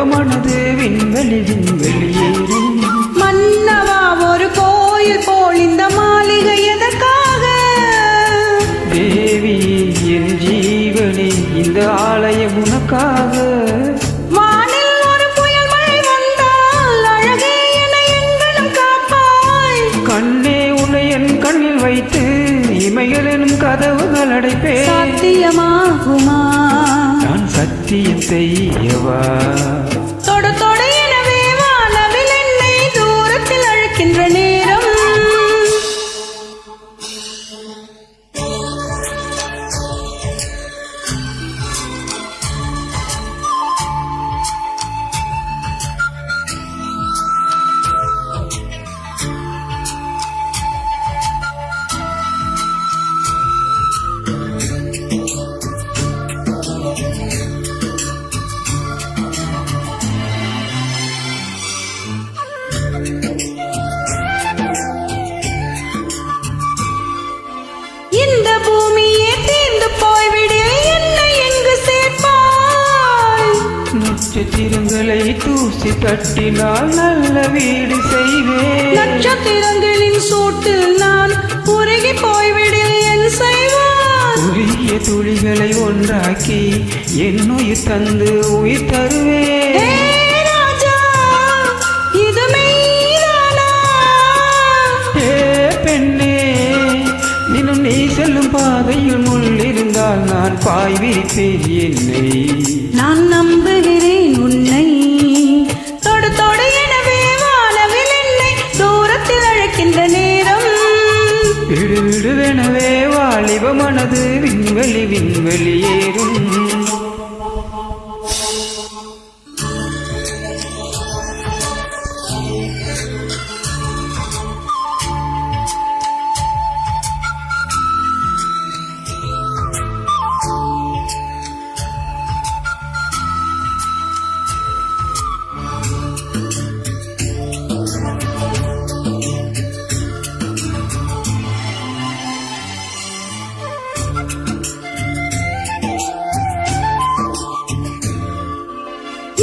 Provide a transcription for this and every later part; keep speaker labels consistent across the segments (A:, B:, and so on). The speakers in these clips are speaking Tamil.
A: வாலிபமானது விண்வெளி விண்வெளியேறும்.
B: மன்னவா ஒரு கோயில் போல் இந்த மாளிகை எதற்காக?
A: தேவி என் ஜீவனே இந்த ஆலயம் உனக்காக.
B: வானில் ஒரு புயல் மழை வந்தால் அழகே என எங்கனும் காப்பாய்.
A: கண்ணே உன்னை என் கண்ணில் வைத்து இமைகள் எனும் கதவுகள் அடைப்பேன்.
B: சாத்தியமாகுமா?
A: நான் சத்தியம் செய்யவா?
B: தொடு தொடு எனவே வானவில் என்னை தூரத்தில் அழைக்கின்ற நேரம். இந்த பூமியே தீர்ந்து போய்விடு என்னை எங்கு சேர்ப்பாய்?
A: நட்சத்திரங்களை தூசி தட்டினால் நல்ல வீடு செய்வேன்.
B: நட்சத்திரங்களின் சூட்டில் நான் உருகி போய்விடு என் செய்வான்.
A: உரிய துளிகளை ஒன்றாக்கி என் உயிர் தந்து உயிர் தருவேன்.
B: ஹே ராஜா, இது மெய்தானா?
A: ஏ பெண்ணே, இன்னும் நீ செல்லும் பாதையில் முள் இருந்தால் நான் பாய் விரிப்பேன் என்னை.
B: நான் நம்புகிறேன் உன்னை. தொடு தொடு எனவே வானவில் என்னை தூரத்தில் அழைக்கின்ற நேரம்.
A: விடு விடுவெனவே வாலிபமானது விண்வெளி விண்வெளியேறும்.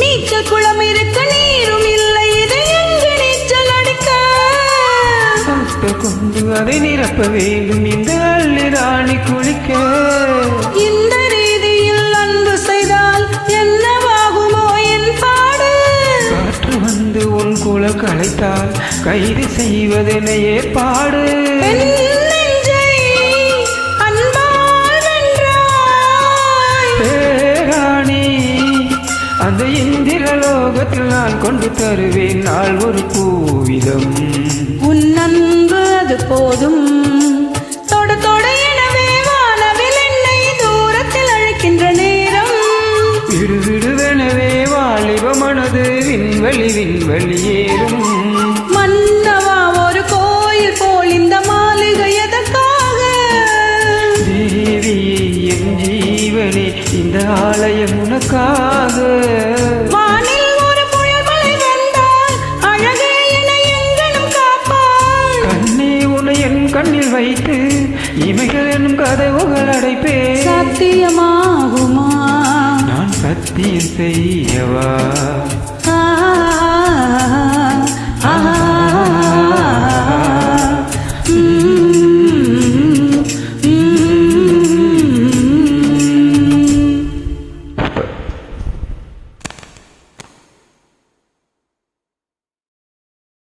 B: நீச்சல் குளம் இருக்க நீரும் இல்லை, இது எங்கு நீச்சல் அடிக்க?
A: கொண்டு அதை நிரப்ப வேண்டும் இந்த அள்ளி ராணி குளிக்க.
B: இந்த ரீதியில் அன்பு செய்தால் என்னவாகுமோ என் பாடு?
A: காற்று வந்து உன் குழல் களைத்தால் கைது செய்வதென ஏற்பாடு.
B: என் நெஞ்சை அன்பால் வென்றாய்.
A: ராணி, அந்த இந்திர லோகத்தில் நான் கொண்டு தருவேன் நாள் ஒரு பூவிதம்.
B: உன் அன்பு அது போதும். தொடு தொடு எனவே வானவில் என்னை தூரத்தில் அழைக்கின்ற நேரம்.
A: விடு விடுவெனவே வாலிபமானது விண்வெளி விண்வெளியேறும்.
B: மன்னவா ஒரு கோயில் போல் இந்த மாளிகை எதற்காக?
A: தேவியே என் ஜீவனே இந்த ஆலயம் உனக்காக.
B: வானில் ஒரு புயல் மழை வந்தால் அழகே என எங்கனும் காப்பாய்.
A: கண்ணே உன்னை என் கண்ணில் வைத்து இமைகள் எனும் கதவுகள் அடைப்பேன்.
B: சாத்தியமாகுமா?
A: நான் சத்தியம் செய்யவா?